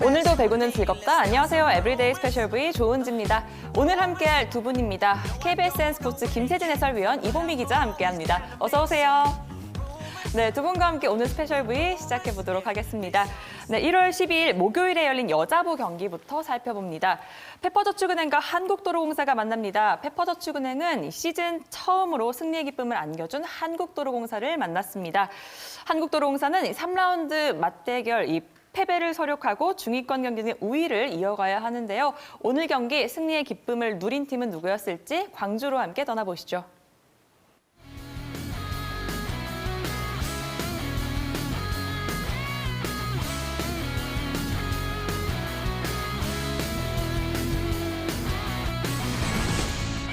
오늘도 배구는 즐겁다. 안녕하세요. 에브리데이 스페셜 V 조은지입니다. 오늘 함께할 두 분입니다. KBSN 스포츠 김세진 해설위원, 이봉미 기자 함께합니다. 어서 오세요. 네, 두 분과 함께 오늘 스페셜 V 시작해보도록 하겠습니다. 네, 1월 12일 목요일에 열린 여자부 경기부터 살펴봅니다. 페퍼저축은행과 한국도로공사가 만납니다. 페퍼저축은행은 시즌 처음으로 승리의 기쁨을 안겨준 한국도로공사를 만났습니다. 한국도로공사는 3라운드 맞대결 패배를 서력하고 중위권 경기는 우위를 이어가야 하는데요. 오늘 경기 승리의 기쁨을 누린 팀은 누구였을지 광주로 함께 떠나보시죠.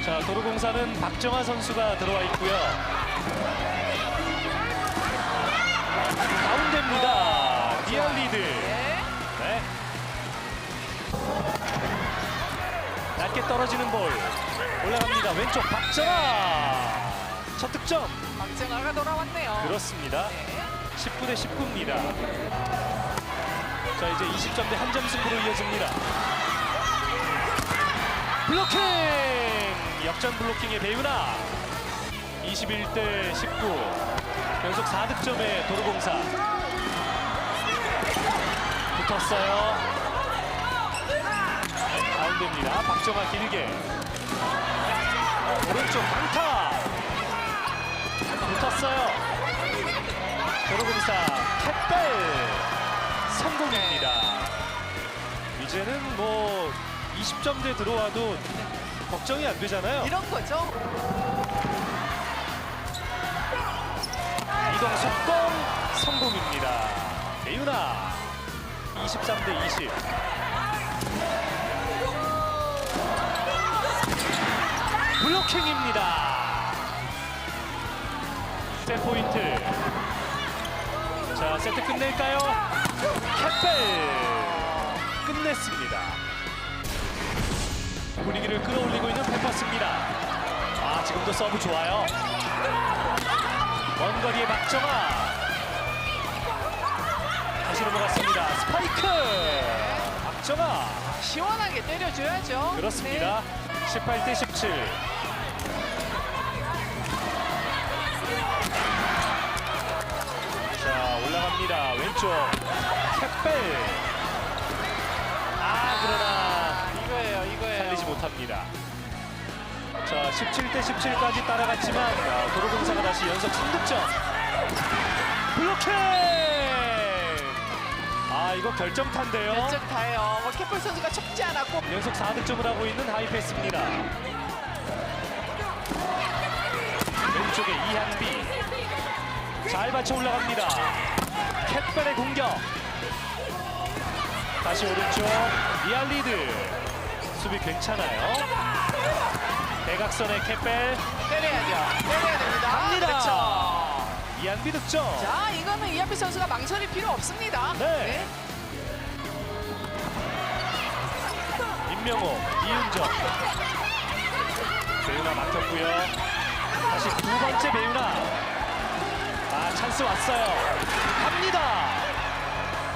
자, 도로공사는 박정아 선수가 들어와 있고요. 가운데입니다. 리얼리드. 네. 낮게 떨어지는 볼. 올라갑니다. 왼쪽 박정아. 첫 득점. 박정아가 돌아왔네요. 그렇습니다. 19대 19입니다. 자, 이제 20점 대 한 점 승부로 이어집니다. 블로킹! 역전 블로킹의 배윤아. 21대 19. 연속 4득점의 도로공사. 붙었어요. 가운데입니다. 박정아 길게. 오른쪽 강타. 붙었어요. 도로공사 캣벨 성공입니다. 이제는 뭐 20점대 들어와도 걱정이 안 되잖아요. 이런 거죠. 이동 속공 성공입니다. 배윤아 23대 20. 블로킹입니다. 세 포인트. 자, 세트 끝낼까요? 캣벨 끝냈습니다. 분위기를 끌어올리고 있는 페퍼스입니다. 아, 지금도 서브 좋아요. 먼 거리의 박정아. 다시 넘어갔습니다. 스파이크. 박정아. 시원하게 때려줘야죠. 그렇습니다. 18대 17. 자, 올라갑니다. 왼쪽. 캣벨. 아, 그러나 이거예요. 살리지 못합니다. 자, 17대 17까지 따라갔지만 도로공사가 다시 연속 3득점. 블로킹! 아, 이거 결정타인데요. 몇점 다예요. 캐플 선수가 척지 않았고. 연속 4득점을 하고 있는 하이패스입니다. 왼쪽에 이한비. 잘 받쳐 올라갑니다. 캣벨의 공격. 다시 오른쪽 리알리드. 수비 괜찮아요. 대각선의 캣벨. 때려야죠. 때려야 됩니다. 갑니다. 그렇죠. 이한비 득점. 자, 이거는 이한비 선수가 망설일 필요 없습니다. 네. 임명호, 이윤정. 배윤아 막혔고요. 다시 두 번째 배윤아. 아, 찬스 왔어요. 갑니다.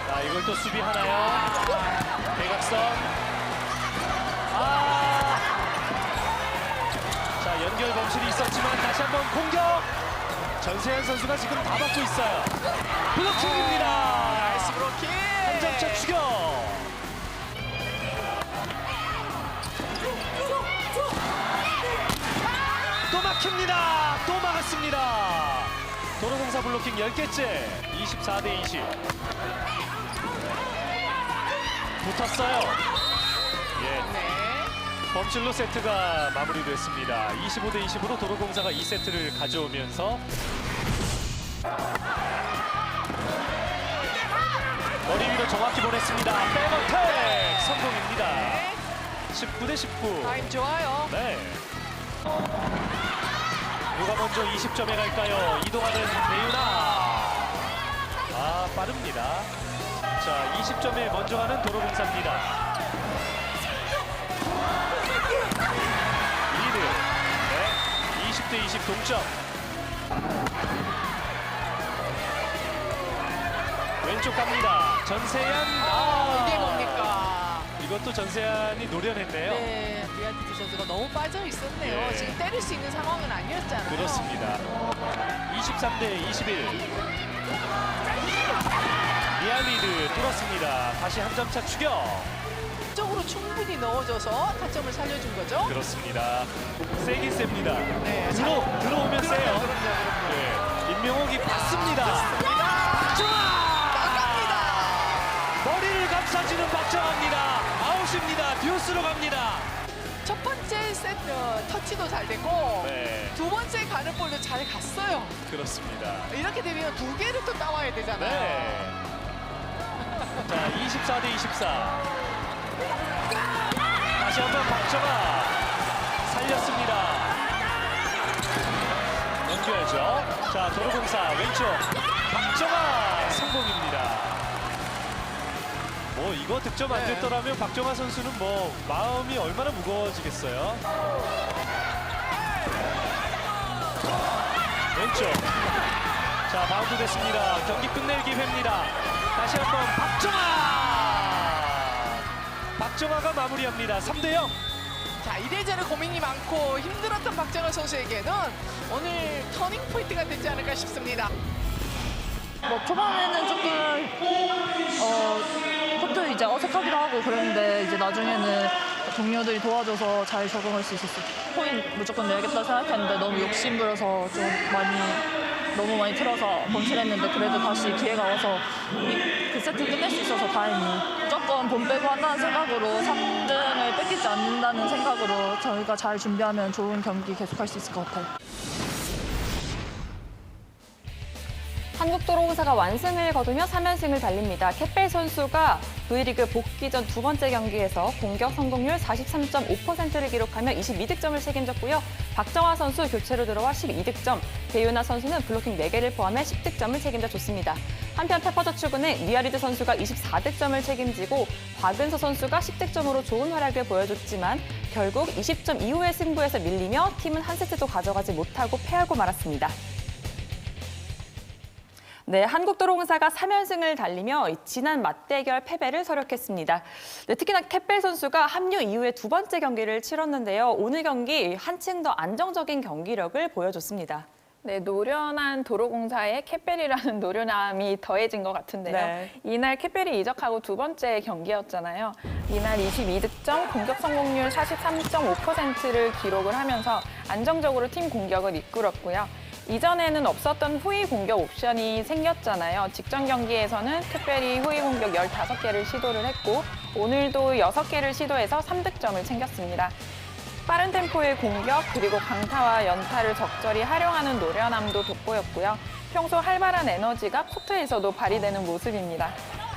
자, 이걸 또 수비 하나요. 대각선. 아. 자, 연결 범실이 있었지만 다시 한번 공격. 전세현 선수가 지금 다 받고 있어요. 블로킹입니다. 나이스 브로킹. 한 점차 추격. 또 막힙니다. 또 막았습니다. 도로공사 블로킹 10개째. 24대 20. 붙었어요. 예. 네. 범실로 세트가 마무리됐습니다. 25대 20으로 도로공사가 2세트를 가져오면서 머리 위로 정확히 보냈습니다. 백어택 성공입니다. 네. 19대 19. 타임 좋아요. 네. 누가 먼저 20점에 갈까요? 이동하는 배윤아. 아, 빠릅니다. 자, 20점에 먼저 가는 도로공사입니다. 리드. 네. 20대 20 동점. 왼쪽 갑니다. 전세현. 이게 뭡니까? 이것도 전세현이 노려냈네요. 네, 리아리드 선수가 너무 빠져 있었네요. 네. 지금 때릴 수 있는 상황은 아니었잖아요. 그렇습니다. 23대 21. 리알리드 뚫었습니다. 다시 한 점 차 추격. 쪽으로 충분히 넣어줘서 타점을 살려준 거죠. 그렇습니다. 세긴 셉니다. 네, 들어오면 세요. 네. 임명옥이 받습니다. 나갑니다. 머리를 감싸주는 박정아입니다. 아웃입니다. 듀스로 갑니다. 첫 번째 세트 터치도 잘 되고 네, 두 번째 가는 볼도 잘 갔어요. 그렇습니다. 이렇게 되면 두 개를 또 따와야 되잖아요. 네. 자, 24대 24. 다시 한번 박정아 살렸습니다. 넘겨야죠. 자, 도로공사 왼쪽 박정아 성공입니다. 뭐 이거 득점 안 네. 됐더라면 박정아 선수는 뭐 마음이 얼마나 무거워지겠어요. 왼쪽. 자, 바운드 됐습니다. 경기 끝낼 기회입니다. 다시 한번 박정아가 마무리합니다. 3대0. 자, 이래저래 고민이 많고 힘들었던 박정아 선수에게는 오늘 터닝 포인트가 되지 않을까 싶습니다. 뭐 초반에는 조금 코트 이제 어색하기도 하고 그랬는데 이제 나중에는 동료들이 도와줘서 잘 적응할 수 있었어요. 포인트 무조건 내야겠다 생각했는데 너무 욕심부려서 좀 너무 많이 틀어서 번실했는데 그래도 다시 기회가 와서 그 세트 끝낼 수 있어서 다행히 무조건 본 빼고 한다는 생각으로 3등을 뺏기지 않는다는 생각으로 저희가 잘 준비하면 좋은 경기 계속할 수 있을 것 같아요. 한국도로공사가 완승을 거두며 3연승을 달립니다. 캣벨 선수가 V리그 복귀 전 두 번째 경기에서 공격 성공률 43.5%를 기록하며 22득점을 책임졌고요. 박정아 선수 교체로 들어와 12득점, 배윤아 선수는 블로킹 4개를 포함해 10득점을 책임져 줬습니다. 한편 페퍼저축은행 리아리드 선수가 24득점을 책임지고 박은서 선수가 10득점으로 좋은 활약을 보여줬지만 결국 20점 이후의 승부에서 밀리며 팀은 한 세트도 가져가지 못하고 패하고 말았습니다. 네, 한국도로공사가 3연승을 달리며 지난 맞대결 패배를 서력했습니다. 네, 특히나 캣벨 선수가 합류 이후에 두 번째 경기를 치렀는데요. 오늘 경기 한층 더 안정적인 경기력을 보여줬습니다. 네, 노련한 도로공사의 캣벨이라는 노련함이 더해진 것 같은데요. 네. 이날 캣벨이 이적하고 두 번째 경기였잖아요. 이날 22득점, 공격 성공률 43.5%를 기록을 하면서 안정적으로 팀 공격을 이끌었고요. 이전에는 없었던 후위 공격 옵션이 생겼잖아요. 직전 경기에서는 특별히 후위 공격 15개를 시도를 했고 오늘도 6개를 시도해서 3득점을 챙겼습니다. 빠른 템포의 공격 그리고 강타와 연타를 적절히 활용하는 노련함도 돋보였고요. 평소 활발한 에너지가 코트에서도 발휘되는 모습입니다.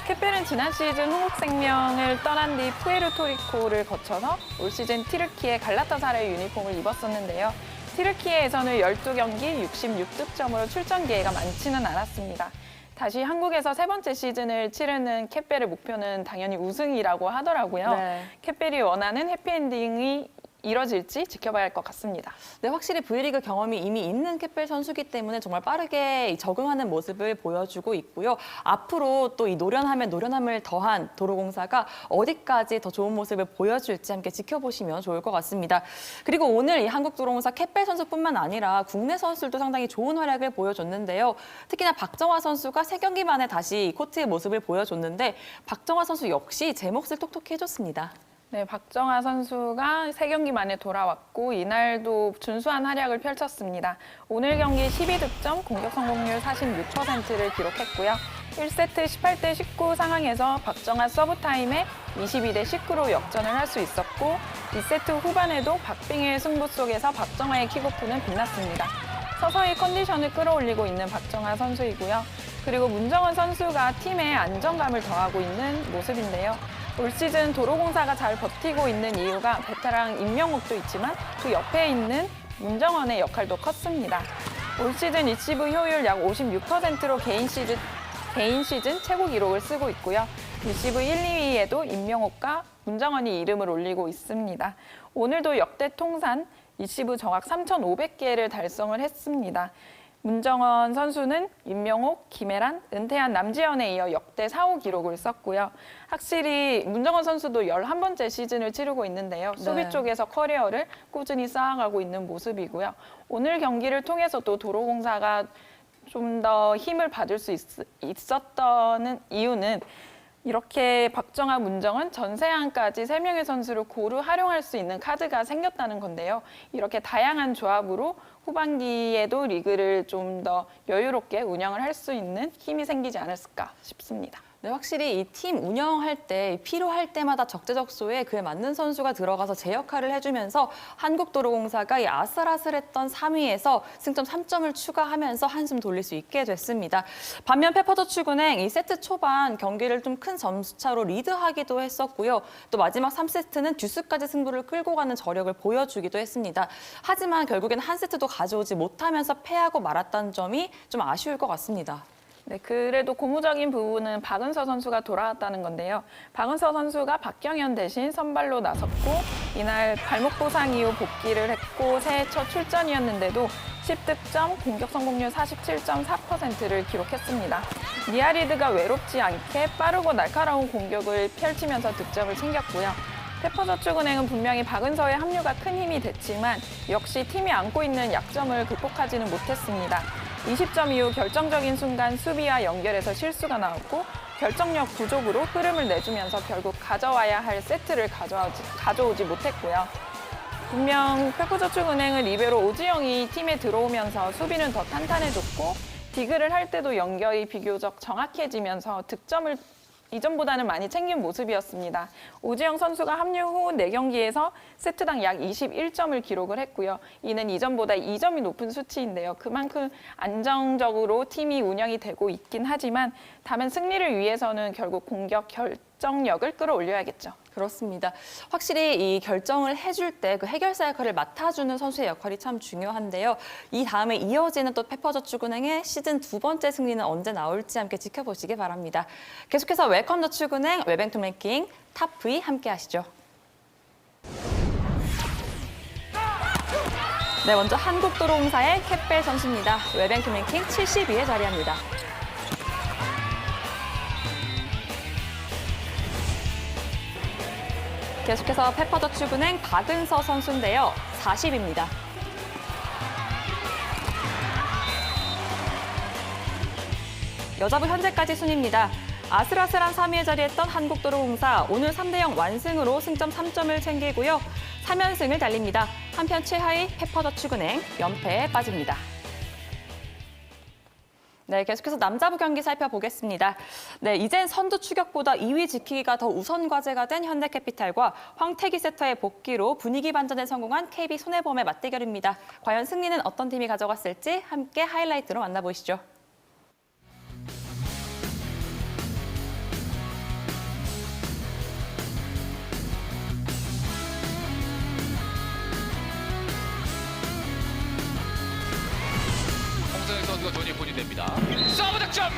캣벨은 지난 시즌 흥국생명을 떠난 뒤 푸에르토리코를 거쳐서 올 시즌 티르키의 갈라타사라의 유니폼을 입었었는데요. 티르키예에서는 12경기 66득점으로 출전 기회가 많지는 않았습니다. 다시 한국에서 세 번째 시즌을 치르는 캣벨의 목표는 당연히 우승이라고 하더라고요. 네. 캣벨이 원하는 해피엔딩이 이뤄질지 지켜봐야 할 것 같습니다. 네, 확실히 V리그 경험이 이미 있는 캣벨 선수기 때문에 정말 빠르게 적응하는 모습을 보여주고 있고요. 앞으로 또 이 노련함에 노련함을 더한 도로공사가 어디까지 더 좋은 모습을 보여줄지 함께 지켜보시면 좋을 것 같습니다. 그리고 오늘 이 한국도로공사 캣벨 선수뿐만 아니라 국내 선수들도 상당히 좋은 활약을 보여줬는데요. 특히나 박정아 선수가 3경기 만에 다시 코트의 모습을 보여줬는데 박정아 선수 역시 제 몫을 톡톡히 해줬습니다. 네, 박정아 선수가 3경기 만에 돌아왔고 이날도 준수한 활약을 펼쳤습니다. 오늘 경기 12득점, 공격 성공률 46%를 기록했고요. 1세트 18대 19 상황에서 박정아 서브타임에 22대 19로 역전을 할 수 있었고 2세트 후반에도 박빙의 승부 속에서 박정아의 킥오프는 빛났습니다. 서서히 컨디션을 끌어올리고 있는 박정아 선수이고요. 그리고 문정원 선수가 팀에 안정감을 더하고 있는 모습인데요. 올 시즌 도로공사가 잘 버티고 있는 이유가 베테랑 임명옥도 있지만 그 옆에 있는 문정원의 역할도 컸습니다. 올 시즌 리시브 효율 약 56%로 개인 시즌 최고 기록을 쓰고 있고요. 리시브 1, 2위에도 임명옥과 문정원이 이름을 올리고 있습니다. 오늘도 역대 통산 리시브 정확 3,500개를 달성을 했습니다. 문정원 선수는 임명옥, 김혜란, 은퇴한 남지현에 이어 역대 4호 기록을 썼고요. 확실히 문정원 선수도 11번째 시즌을 치르고 있는데요. 수비 네. 쪽에서 커리어를 꾸준히 쌓아가고 있는 모습이고요. 오늘 경기를 통해서도 도로공사가 좀 더 힘을 받을 수 있었던 이유는 이렇게 박정아, 문정은, 전세환까지 3명의 선수를 고루 활용할 수 있는 카드가 생겼다는 건데요. 이렇게 다양한 조합으로 후반기에도 리그를 좀 더 여유롭게 운영을 할 수 있는 힘이 생기지 않았을까 싶습니다. 네, 확실히 이 팀 운영할 때 필요할 때마다 적재적소에 그에 맞는 선수가 들어가서 제 역할을 해주면서 한국도로공사가 이 아슬아슬했던 3위에서 승점 3점을 추가하면서 한숨 돌릴 수 있게 됐습니다. 반면 페퍼저축은행 이 세트 초반 경기를 좀 큰 점수차로 리드하기도 했었고요. 또 마지막 3세트는 듀스까지 승부를 끌고 가는 저력을 보여주기도 했습니다. 하지만 결국엔 한 세트도 가져오지 못하면서 패하고 말았다는 점이 좀 아쉬울 것 같습니다. 네, 그래도 고무적인 부분은 박은서 선수가 돌아왔다는 건데요. 박은서 선수가 박경현 대신 선발로 나섰고 이날 발목 부상 이후 복귀를 했고 새해 첫 출전이었는데도 10득점, 공격 성공률 47.4%를 기록했습니다. 니아리드가 외롭지 않게 빠르고 날카로운 공격을 펼치면서 득점을 챙겼고요. 페퍼저축은행은 분명히 박은서의 합류가 큰 힘이 됐지만 역시 팀이 안고 있는 약점을 극복하지는 못했습니다. 20점 이후 결정적인 순간 수비와 연결해서 실수가 나왔고 결정력 부족으로 흐름을 내주면서 결국 가져와야 할 세트를 가져오지 못했고요. 분명 페퍼저축은행은 리베로 오지영이 팀에 들어오면서 수비는 더 탄탄해졌고 디그를 할 때도 연결이 비교적 정확해지면서 득점을 이전보다는 많이 챙긴 모습이었습니다. 오지영 선수가 합류 후 4경기에서 세트당 약 21점을 기록을 했고요. 이는 이전보다 2점이 높은 수치인데요. 그만큼 안정적으로 팀이 운영이 되고 있긴 하지만 다만 승리를 위해서는 결국 공격 결정력을 끌어올려야겠죠. 그렇습니다. 확실히 이 결정을 해줄 때 그 해결사 역할을 맡아주는 선수의 역할이 참 중요한데요. 이 다음에 이어지는 또 페퍼저축은행의 시즌 2번째 승리는 언제 나올지 함께 지켜보시기 바랍니다. 계속해서 웰컴저축은행 웰뱅투 랭킹 탑 V 함께 하시죠. 네, 먼저 한국도로공사의 캣벨 선수입니다. 웰뱅투 랭킹 72에 자리합니다. 계속해서 페퍼저축은행 박은서 선수인데요. 40입니다. 여자부 현재까지 순입니다. 아슬아슬한 3위에 자리했던 한국도로공사 오늘 3대0 완승으로 승점 3점을 챙기고요. 3연승을 달립니다. 한편 최하위 페퍼저축은행 연패에 빠집니다. 네, 계속해서 남자부 경기 살펴보겠습니다. 네, 이젠 선두 추격보다 2위 지키기가 더 우선 과제가 된 현대캐피탈과 황태기 세터의 복귀로 분위기 반전에 성공한 KB손해보험의 맞대결입니다. 과연 승리는 어떤 팀이 가져갔을지 함께 하이라이트로 만나보시죠. 홍성혁 선수가 존이 본인됩니다. 서브 득점!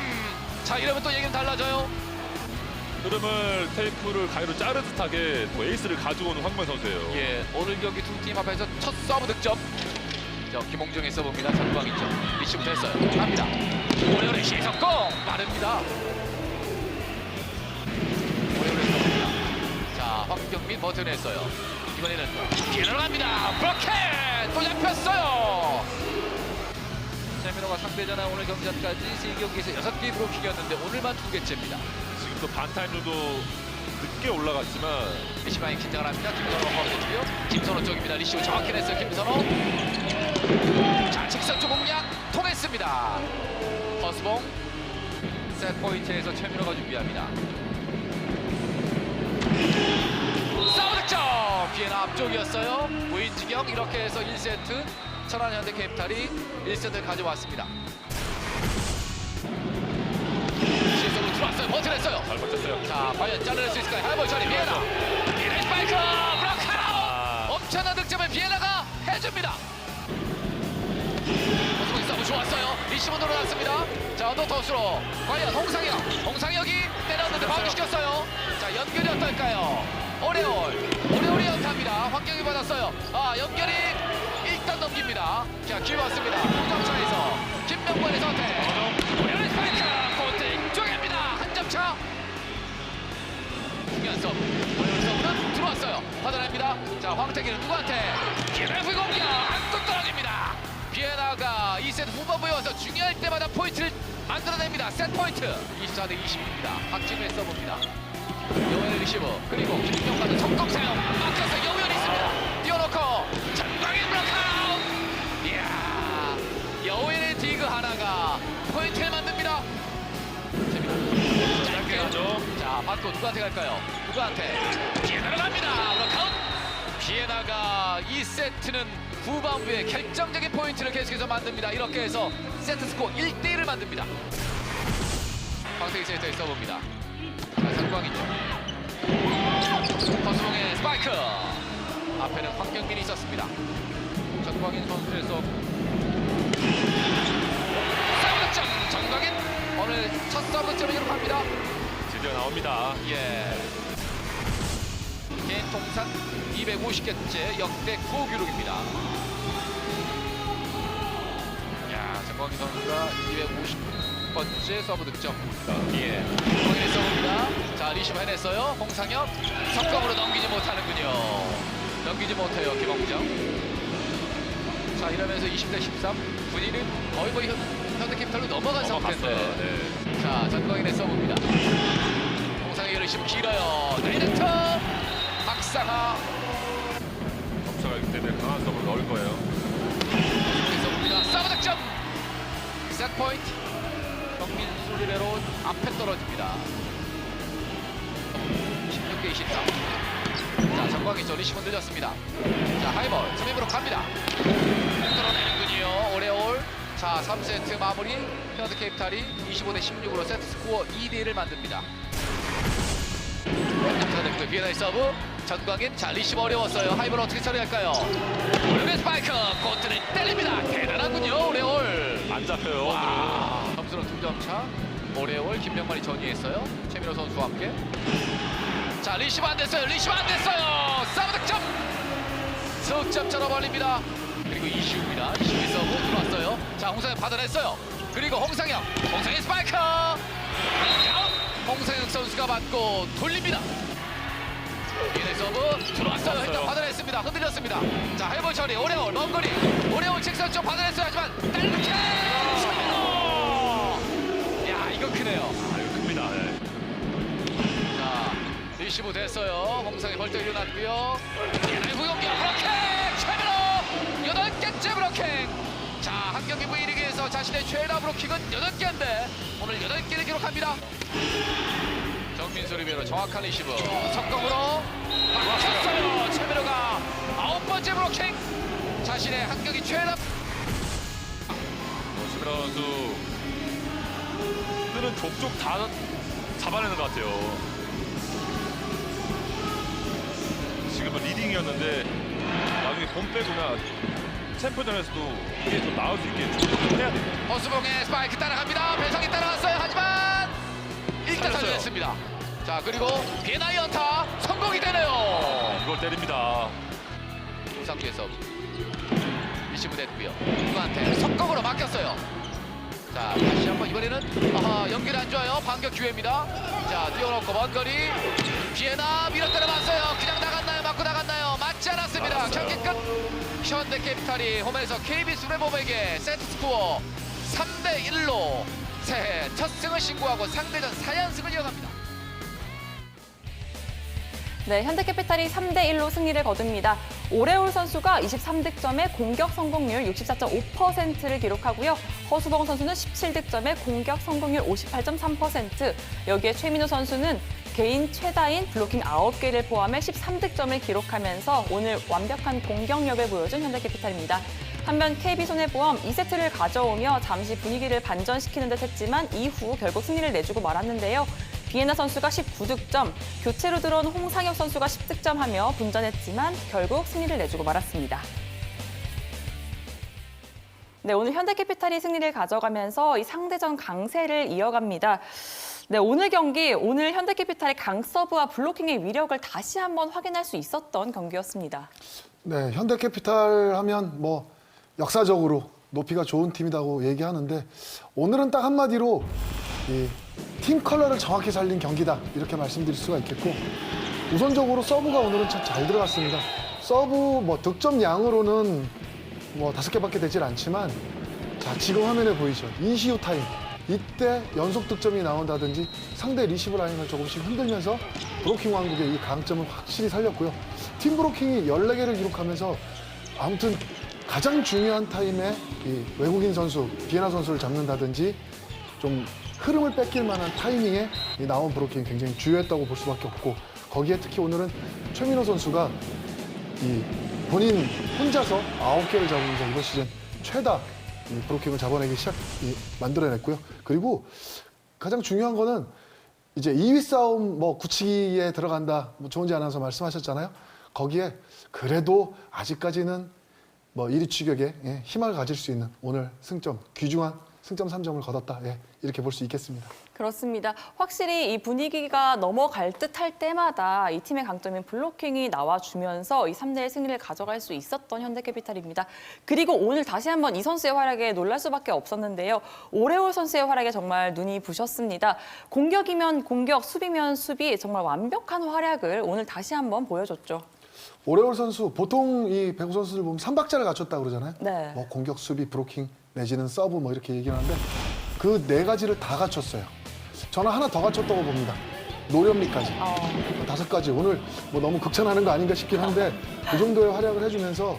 자, 이러면 또 얘기는 달라져요. 흐름을 테이프를 가위로 자르 듯하게 뭐 에이스를 가져오는 황만 선수예요. 예, 오늘 경기 두 팀 앞에서 첫 서브 득점. 자, 김홍정의 서브입니다. 전광이죠. 리시브 됐어요. 갑니다. 오래오래 시성공! 빠릅니다. 오래오래 서브입니다. 자, 황경민 버텨냈어요. 이번에는 들어갑니다. 브로켓! 또 잡혔어요. 세미노가 상대전화 오늘 경기전까지 3경기에서 6개의 브로킹이었는데 오늘만 2개째입니다. 지금도 반타임도 늦게 올라갔지만 리시바이 긴장을 합니다. 김선호가 걸어줬고요. 김선호 쪽입니다. 리시브 정확히 냈어요. 김선호. 자, 직선 쪽 공략 통했습니다. 허스봉. 셋 포인트에서 최민호가 준비합니다. 서브 득점! 비에나 앞쪽이었어요. 무인지경 이렇게 해서 1세트 천안현대캐피탈이 1세트를 가져왔습니다. 실속으로 들어왔어요. 버텨냈어요. 잘 버텼어요. 자, 과연 잘라낼 수 있을까요? 할볼 처리 비에나. 비에나 스파이크! 브라카우! 엄청난 득점을 비에나가 해줍니다. 호수봉이 서브 좋았어요. 리시브 늘어났습니다. 자, 언더터스로 과연 홍상혁이 때렸는데 바운드시켰어요. 자, 연결이 어떨까요? 오레올이 연타입니다. 환경이 받았어요. 아, 연결이 일단 넘깁니다. 자, 기회 왔습니다. 공정차에서 김명권의 선택. 오연의 스파이크 코트 쪽입니다. 한 점 차. 중요한 서브. 오연의 서브는 들어왔어요. 받아냅니다. 자, 황태기는 누구한테? 기회의 공격 안고 떨어집니다. 비에나가 2세트 후반부에 와서 중요할 때마다 포인트를 만들어냅니다. 세트 포인트 24대 20입니다. 박진우의 서브입니다. 여우현의 리시브 그리고 김명관의 적극 사용 막혀서 여우현이 있습니다. 뛰어놓고 전광인 블록아웃. 이야, 여우현의 디그 하나가 포인트를 만듭니다. 짧게 하죠. 자, 받고 누구한테 갈까요? 누구한테? 비에나가 갑니다. 블록아웃. 비에나가 2세트는 후반부에 결정적인 포인트를 계속해서 만듭니다. 이렇게 해서 세트 스코어 1대1을 만듭니다. 황태기 세터의 서브입니다. 자, 전광인죠. 허수봉의 스파이크. 앞에는 황경민이 있었습니다. 전광인 선수의 서브. 서브 득점. 전광인 오늘 첫 서브 득점을 기록합니다. 드디어 나옵니다. 예. 개인 통산 250개째 역대 9호 기록입니다. 야, 전광인 선수가 250번째 서브 득점. 예. 전광인의 서브입니다. 자, 리시브 해냈어요. 홍상혁 석점으로 넘기지 못하는군요. 넘기지 못해요, 김홍정. 자, 이러면서 20대 13 분위기는 거의 뭐 현대캐피탈로 넘어간 상태인데. 네. 자, 전광인의 서브입니다. 홍상혁의 리시브 길어요. 다이렉트 박상하. 점차가 있기 때문에 강한 서브를 넣을 거예요. 서브입니다. 서브 득점. 세트 포인트. 정민수 리베로 앞에 떨어집니다. 16대 24. 자, 전광인 저 리시브 늘렸습니다. 자, 하이볼 점입으로 갑니다. 뚫어내는군요. 오레올. 자, 3세트 마무리. 현대캐피탈이 25대 16으로 세트 스코어 2대1을 만듭니다. 그 비에나의 서브. 전광인. 자, 리시브 어려웠어요. 하이볼 어떻게 처리할까요? 오레올의 스파이크. 코트를 때립니다. 대단하군요, 오레올. 안 잡혀요. 와, 점수는 2점 차. 오레올 김명만이 전이했어요. 최민호 선수와 함께. 자, 리시브 안 됐어요. 리시브 안 됐어요. 서브 득점. 석점차로 벌립니다. 그리고 이시우입니다. 이시우의 서브 들어왔어요. 자, 홍상혁 받아냈어요. 그리고 홍상혁. 홍상혁 스파이크. 홍상혁 선수가 받고 돌립니다. 이내 서브 들어왔어요. 일단 받아냈습니다. 흔들렸습니다. 자, 하이볼 처리. 오레올 먼 거리. 오레올 직선 쪽 받아냈어요. 하지만 딸리케 최민호. 야, 이거 크네요. 아, 이거 큽니다. 네. 자, 리시브 됐어요. 홍상이 벌떡 일어났고요. 비에나의 후공격 브로킹! 최민호! 8개째 브로킹! 자, 한 경기 V리그에서 자신의 최다 브로킹은 8개인데 오늘 8개를 기록합니다. 정민수 리베로 정확한 리시브. 성공으로 막혔어요. 최민호가 9번째 브로킹! 자신의 한 경기 최다 최민호 선수 뜨는 족족 다 잡아내는 것 같아요. 지금은 리딩이었는데 나중에 본 빼거나 챔프전에서도 이게 좀 나올 수 있게 좀 해야 돼요. 허수봉의 스파이크 따라갑니다. 배성이 따라왔어요. 하지만 일단 살렸어요. 살려냈습니다. 자, 그리고 비에나의 연타 성공이 되네요. 이걸 때립니다. 우상규의 서브. 리시브 됐고요. 누구한테 석공으로 막혔어요. 자, 다시 한번 이번에는 연결이 안 좋아요. 반격 기회입니다. 자, 뛰어놓고 먼 거리. 비에나 밀어 때려봤어요. 그냥 나갔나요? 맞고 나갔나요? 맞지 않았습니다. 맞았어요. 경기 끝. 현대캐피탈이 홈에서 KB 수레범에게 세트 스코어 3대 1로 새해 첫 승을 신고하고 상대전 4연승을 이어갑니다. 네, 현대캐피탈이 3대1로 승리를 거둡니다. 오레올 선수가 23득점에 공격 성공률 64.5%를 기록하고요. 허수봉 선수는 17득점에 공격 성공률 58.3%. 여기에 최민호 선수는 개인 최다인 블로킹 9개를 포함해 13득점을 기록하면서 오늘 완벽한 공격력을 보여준 현대캐피탈입니다. 한편 KB손해보험 2세트를 가져오며 잠시 분위기를 반전시키는 듯 했지만 이후 결국 승리를 내주고 말았는데요. 비에나 선수가 19득점, 교체로 들어온 홍상혁 선수가 10득점하며 분전했지만 결국 승리를 내주고 말았습니다. 네, 오늘 현대캐피탈이 승리를 가져가면서 이 상대전 강세를 이어갑니다. 네, 오늘 경기, 오늘 현대캐피탈의 강서브와 블로킹의 위력을 다시 한번 확인할 수 있었던 경기였습니다. 네, 현대캐피탈 하면 뭐 역사적으로 높이가 좋은 팀이라고 얘기하는데 오늘은 딱 한마디로 이 팀 컬러를 정확히 살린 경기다 이렇게 말씀드릴 수가 있겠고 우선적으로 서브가 오늘은 참 잘 들어갔습니다. 서브 뭐 득점 양으로는 뭐 5개밖에 되질 않지만 자 지금 화면에 보이죠? 이시우 타임 이때 연속 득점이 나온다든지 상대 리시브 라인을 조금씩 흔들면서 브로킹 왕국의 이 강점을 확실히 살렸고요. 팀 브로킹이 14개를 기록하면서 아무튼 가장 중요한 타임에 이 외국인 선수, 비에나 선수를 잡는다든지 좀 흐름을 뺏길 만한 타이밍에 이 나온 브로킹이 굉장히 주요했다고 볼 수밖에 없고 거기에 특히 오늘은 최민호 선수가 이 본인 혼자서 9개를 잡으면서 이번 시즌 최다 이 브로킹을 잡아내기 만들어냈고요. 그리고 가장 중요한 거는 이제 2위 싸움 뭐 굳히기에 들어간다. 뭐 조은지 아나운서 말씀하셨잖아요. 거기에 그래도 아직까지는 뭐 1위 추격에 희망을 가질 수 있는 오늘 승점, 귀중한 승점 3점을 거뒀다. 이렇게 볼 수 있겠습니다. 그렇습니다. 확실히 이 분위기가 넘어갈 듯 할 때마다 이 팀의 강점인 블로킹이 나와주면서 이 3대1 승리를 가져갈 수 있었던 현대캐피탈입니다. 그리고 오늘 다시 한번 이 선수의 활약에 놀랄 수밖에 없었는데요. 오레올 선수의 활약에 정말 눈이 부셨습니다. 공격이면 공격, 수비면 수비 정말 완벽한 활약을 오늘 다시 한번 보여줬죠. 오레올 선수 보통 이 배구 선수들 보면 3박자를 갖췄다고 그러잖아요. 네. 뭐 공격, 수비, 브로킹 내지는 서브 뭐 이렇게 얘기하는데 그 4가지를 다 갖췄어요. 저는 하나 더 갖췄다고 봅니다. 노련미까지. 5가지. 오늘 뭐 너무 극찬하는 거 아닌가 싶긴 한데 그 정도의 활약을 해주면서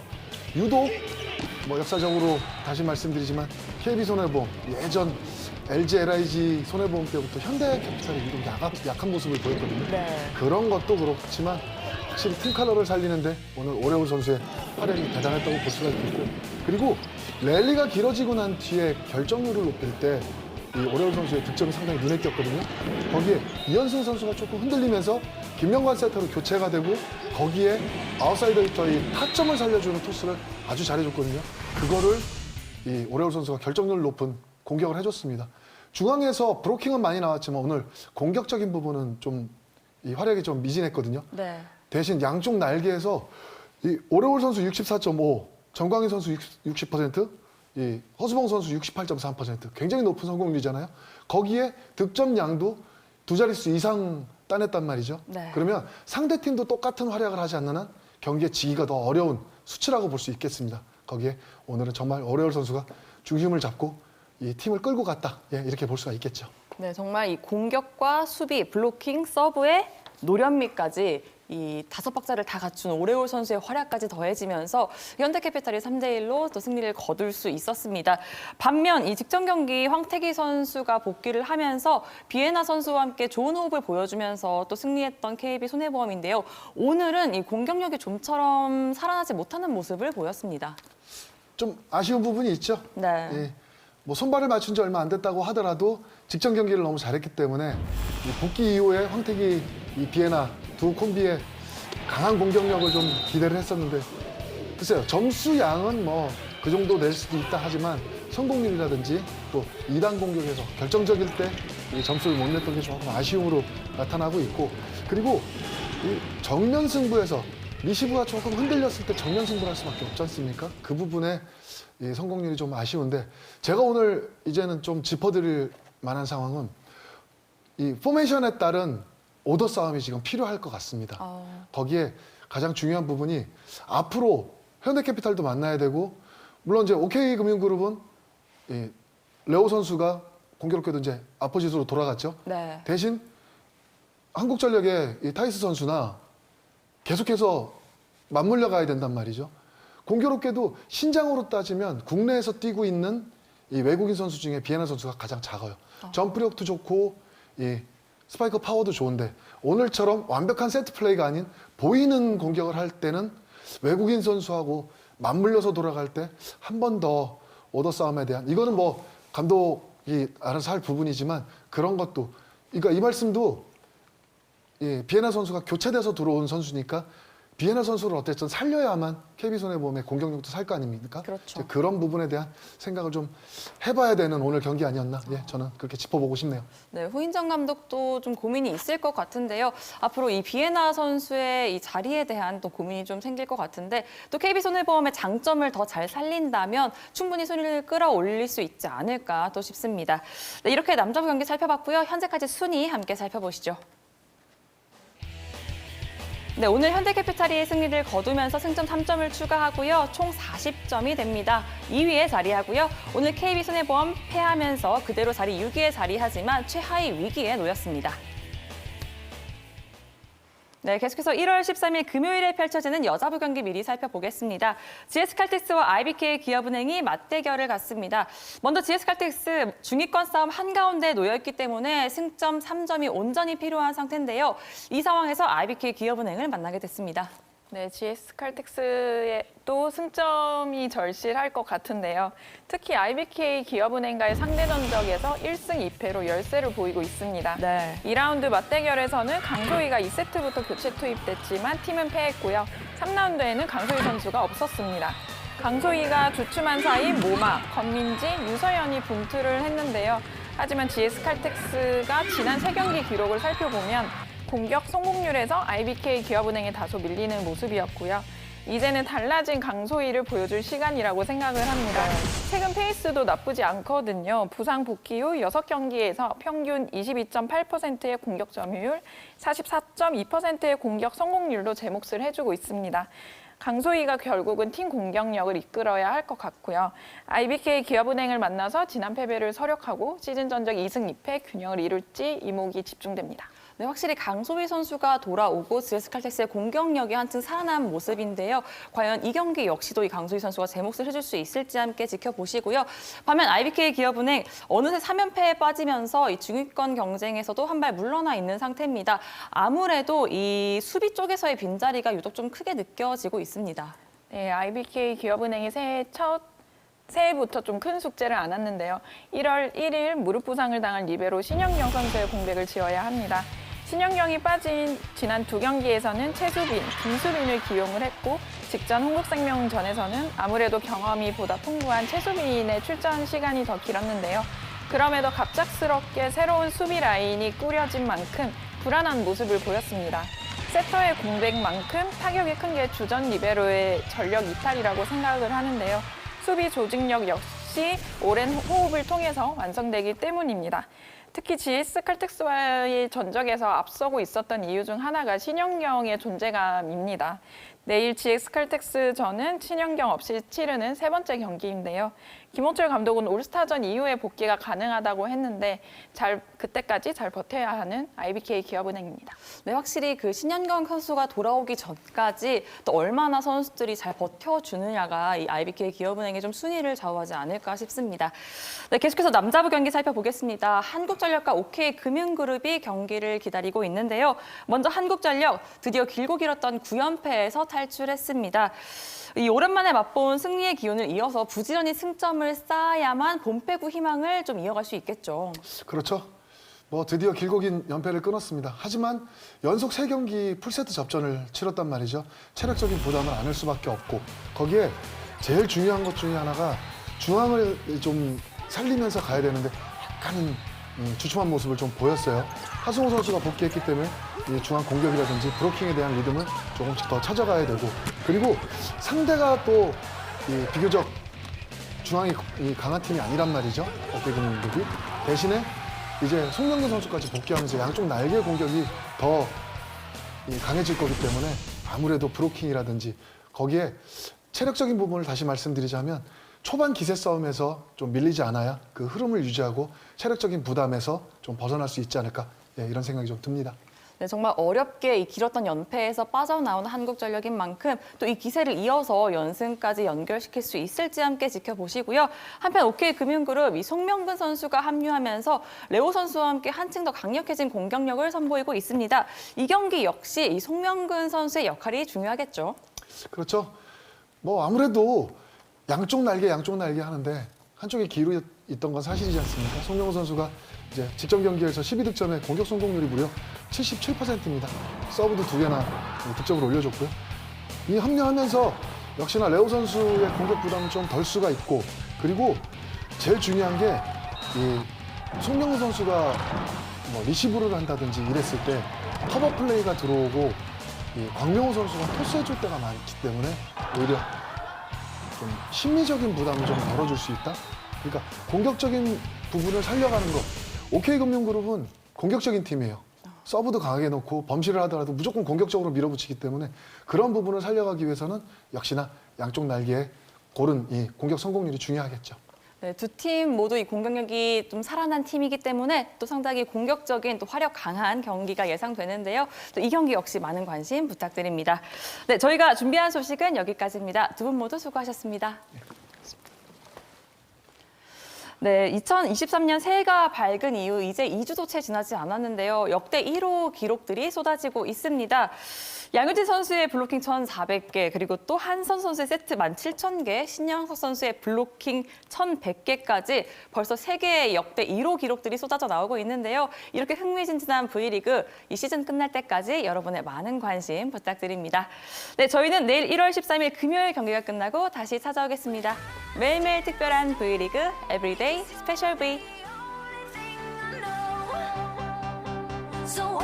유독 뭐 역사적으로 다시 말씀드리지만 KB손해보험 예전 LG, LIG 손해보험 때부터 현대캐피탈이 유독 약한 모습을 보였거든요. 네. 그런 것도 그렇지만 확실히 팀 컬러를 살리는데 오늘 오레올 선수의 활약이 대단했다고 볼 수가 있겠고 그리고 랠리가 길어지고 난 뒤에 결정률을 높일 때 이 오레올 선수의 득점이 상당히 눈에 띄었거든요. 거기에 이현승 선수가 조금 흔들리면서 김명관 세터로 교체가 되고 거기에 아웃사이더 히터의 타점을 살려주는 토스를 아주 잘해줬거든요. 그거를 이 오레올 선수가 결정률 높은 공격을 해줬습니다. 중앙에서 브로킹은 많이 나왔지만 오늘 공격적인 부분은 좀 이 활약이 좀 미진했거든요. 네. 대신 양쪽 날개에서 이 오레올 선수 64.5, 정광희 선수 60%, 이 허수봉 선수 68.3% 굉장히 높은 성공률이잖아요. 거기에 득점 양도 2자릿수 이상 따냈단 말이죠. 네. 그러면 상대 팀도 똑같은 활약을 하지 않는 한 경기에 지기가 더 어려운 수치라고 볼 수 있겠습니다. 거기에 오늘은 정말 오레올 선수가 중심을 잡고 이 팀을 끌고 갔다. 이렇게 볼 수가 있겠죠. 네, 정말 이 공격과 수비, 블로킹, 서브의 노련미까지 이 5박자를 다 갖춘 오레올 선수의 활약까지 더해지면서 현대캐피탈이 3대1로 또 승리를 거둘 수 있었습니다. 반면 이 직전 경기 황태기 선수가 복귀를 하면서 비에나 선수와 함께 좋은 호흡을 보여주면서 또 승리했던 KB손해보험인데요. 오늘은 이 공격력이 좀처럼 살아나지 못하는 모습을 보였습니다. 좀 아쉬운 부분이 있죠. 네. 예. 뭐 손발을 맞춘 지 얼마 안 됐다고 하더라도 직전 경기를 너무 잘했기 때문에 이 복귀 이후에 황태기, 이 비에나 두 콤비의 강한 공격력을 좀 기대를 했었는데 글쎄요. 점수 양은 뭐 그 정도 낼 수도 있다 하지만 성공률이라든지 또 2단 공격에서 결정적일 때 이 점수를 못 냈던 게 조금 아쉬움으로 나타나고 있고 그리고 이 정면 승부에서 리시브가 조금 흔들렸을 때 정면 승부를 할 수밖에 없지 않습니까? 그 부분에 이 성공률이 좀 아쉬운데 제가 오늘 이제는 좀 짚어드릴 만한 상황은 이 포메이션에 따른 오더 싸움이 지금 필요할 것 같습니다. 거기에 가장 중요한 부분이 앞으로 현대캐피탈도 만나야 되고 물론 이제 OK금융그룹은 이 레오 선수가 공교롭게도 이제 아포짓으로 돌아갔죠. 네. 대신 한국전력의 이 타이스 선수나 계속해서 맞물려 가야 된단 말이죠. 공교롭게도 신장으로 따지면 국내에서 뛰고 있는 이 외국인 선수 중에 비에나 선수가 가장 작아요. 점프력도 좋고 이 스파이크 파워도 좋은데 오늘처럼 완벽한 세트 플레이가 아닌 보이는 공격을 할 때는 외국인 선수하고 맞물려서 돌아갈 때 한 번 더 오더 싸움에 대한 이거는 뭐 감독이 알아서 할 부분이지만 그런 것도 그러니까 이 말씀도 비에나 선수가 교체돼서 들어온 선수니까 비에나 선수를 어쨌든 살려야만 KB손해보험의 공격력도 살 거 아닙니까? 그렇죠. 그런 부분에 대한 생각을 좀 해봐야 되는 오늘 경기 아니었나? 예, 저는 그렇게 짚어보고 싶네요. 네, 후인정 감독도 좀 고민이 있을 것 같은데요. 앞으로 이 비에나 선수의 이 자리에 대한 또 고민이 좀 생길 것 같은데 또 KB손해보험의 장점을 더 잘 살린다면 충분히 순위를 끌어올릴 수 있지 않을까 또 싶습니다. 네, 이렇게 남자부 경기 살펴봤고요. 현재까지 순위 함께 살펴보시죠. 네, 오늘 현대캐피탈이 승리를 거두면서 승점 3점을 추가하고요. 총 40점이 됩니다. 2위에 자리하고요. 오늘 KB손해보험 패하면서 그대로 자리 6위에 자리하지만 최하위 위기에 놓였습니다. 네, 계속해서 1월 13일 금요일에 펼쳐지는 여자부 경기 미리 살펴보겠습니다. GS칼텍스와 IBK 기업은행이 맞대결을 갖습니다. 먼저 GS칼텍스 중위권 싸움 한가운데 놓여있기 때문에 승점 3점이 온전히 필요한 상태인데요. 이 상황에서 IBK 기업은행을 만나게 됐습니다. 네, GS칼텍스에도 승점이 절실할 것 같은데요. 특히 IBK 기업은행과의 상대 전적에서 1승 2패로 열세를 보이고 있습니다. 네. 2라운드 맞대결에서는 강소희가 2세트부터 교체 투입됐지만 팀은 패했고요. 3라운드에는 강소희 선수가 없었습니다. 강소희가 주춤한 사이 모마, 권민지, 유서연이 분투를 했는데요. 하지만 GS칼텍스가 지난 3경기 기록을 살펴보면 공격 성공률에서 IBK 기업은행에 다소 밀리는 모습이었고요. 이제는 달라진 강소희를 보여줄 시간이라고 생각을 합니다. 최근 페이스도 나쁘지 않거든요. 부상 복귀 후 6경기에서 평균 22.8%의 공격 점유율, 44.2%의 공격 성공률로 제 몫을 해주고 있습니다. 강소희가 결국은 팀 공격력을 이끌어야 할 것 같고요. IBK 기업은행을 만나서 지난 패배를 서력하고 시즌 전적 2승 2패 균형을 이룰지 이목이 집중됩니다. 네, 확실히 강소희 선수가 돌아오고 GS칼텍스의 공격력이 한층 살아난 모습인데요. 과연 이 경기 역시도 이 강소희 선수가 제 몫을 해줄 수 있을지 함께 지켜보시고요. 반면 IBK 기업은행 어느새 3연패에 빠지면서 이 중위권 경쟁에서도 한 발 물러나 있는 상태입니다. 아무래도 이 수비 쪽에서의 빈자리가 유독 좀 크게 느껴지고 있습니다. 네, IBK 기업은행이 새해부터 좀 큰 숙제를 안았는데요. 1월 1일 무릎 부상을 당한 리베로 신영경 선수의 공백을 지어야 합니다. 신영경이 빠진 지난 2경기에서는 최수빈, 김수빈을 기용을 했고 직전 홍국생명전에서는 아무래도 경험이 보다 풍부한 최수빈의 출전 시간이 더 길었는데요. 그럼에도 갑작스럽게 새로운 수비 라인이 꾸려진 만큼 불안한 모습을 보였습니다. 세터의 공백만큼 타격이 큰 게 주전 리베로의 전력 이탈이라고 생각을 하는데요. 수비 조직력 역시 오랜 호흡을 통해서 완성되기 때문입니다. 특히 GS칼텍스와의 전적에서 앞서고 있었던 이유 중 하나가 신영경의 존재감입니다. 내일 GS칼텍스전은 신영경 없이 치르는 3번째 경기인데요. 김호철 감독은 올스타전 이후에 복귀가 가능하다고 했는데 그때까지 잘 버텨야 하는 IBK 기업은행입니다. 네, 확실히 그 신현경 선수가 돌아오기 전까지 또 얼마나 선수들이 잘 버텨주느냐가 이 IBK 기업은행의 좀 순위를 좌우하지 않을까 싶습니다. 네, 계속해서 남자부 경기 살펴보겠습니다. 한국전력과 OK금융그룹이 경기를 기다리고 있는데요. 먼저 한국전력 드디어 길고 길었던 9연패에서 탈출했습니다. 이 오랜만에 맛본 승리의 기운을 이어서 부지런히 승점을 쌓아야만 본패구 희망을 좀 이어갈 수 있겠죠. 그렇죠. 뭐 드디어 길고 긴 연패를 끊었습니다. 하지만 연속 3경기 풀세트 접전을 치렀단 말이죠. 체력적인 부담을 안을 수밖에 없고 거기에 제일 중요한 것 중에 하나가 중앙을 좀 살리면서 가야 되는데 약간은 주춤한 모습을 좀 보였어요. 하승우 선수가 복귀했기 때문에 이 중앙 공격이라든지 브로킹에 대한 리듬을 조금씩 더 찾아가야 되고 그리고 상대가 또 비교적 중앙이 강한 팀이 아니란 말이죠. OK금융그룹이 대신에 이제 송명근 선수까지 복귀하면서 양쪽 날개 공격이 더 강해질 거기 때문에 아무래도 브로킹이라든지 거기에 체력적인 부분을 다시 말씀드리자면 초반 기세 싸움에서 좀 밀리지 않아야 그 흐름을 유지하고 체력적인 부담에서 좀 벗어날 수 있지 않을까 이런 생각이 좀 듭니다. 네, 정말 어렵게 이 길었던 연패에서 빠져나온 한국전력인 만큼 또 이 기세를 이어서 연승까지 연결시킬 수 있을지 함께 지켜보시고요. 한편 OK금융그룹 이 송명근 선수가 합류하면서 레오 선수와 함께 한층 더 강력해진 공격력을 선보이고 있습니다. 이 경기 역시 이 송명근 선수의 역할이 중요하겠죠. 그렇죠. 뭐 아무래도 양쪽 날개 하는데 한쪽이 기울어 있던 건 사실이지 않습니까? 송명근 선수가 이제 직전 경기에서 12득점에 공격 성공률이 무려 77%입니다. 서브도 2개나 득점을 올려줬고요. 이 합류하면서 역시나 레오 선수의 공격 부담은 좀 덜 수가 있고, 그리고 제일 중요한 게 이 송명우 선수가 뭐 리시브를 한다든지 이랬을 때 커버 플레이가 들어오고 이 광명호 선수가 토스해줄 때가 많기 때문에 오히려 좀 심리적인 부담을 좀 덜어줄 수 있다. 그러니까 공격적인 부분을 살려가는 것. OK금융그룹은 공격적인 팀이에요. 서브도 강하게 놓고 범실을 하더라도 무조건 공격적으로 밀어붙이기 때문에 그런 부분을 살려가기 위해서는 역시나 양쪽 날개에 고른 이 공격 성공률이 중요하겠죠. 네, 두 팀 모두 이 공격력이 좀 살아난 팀이기 때문에 또 상당히 공격적인 또 화력 강한 경기가 예상되는데요. 또 이 경기 역시 많은 관심 부탁드립니다. 네, 저희가 준비한 소식은 여기까지입니다. 두 분 모두 수고하셨습니다. 네, 2023년 새해가 밝은 이후 이제 2주도 채 지나지 않았는데요. 역대 1호 기록들이 쏟아지고 있습니다. 양효진 선수의 블로킹 1,400개, 그리고 또 한선 선수의 세트 17,000개, 신영석 선수의 블로킹 1,100개까지 벌써 3개의 역대 1호 기록들이 쏟아져 나오고 있는데요. 이렇게 흥미진진한 V리그 이 시즌 끝날 때까지 여러분의 많은 관심 부탁드립니다. 네, 저희는 내일 1월 13일 금요일 경기가 끝나고 다시 찾아오겠습니다. 매일매일 특별한 V리그 에브리데이 스페셜 V. So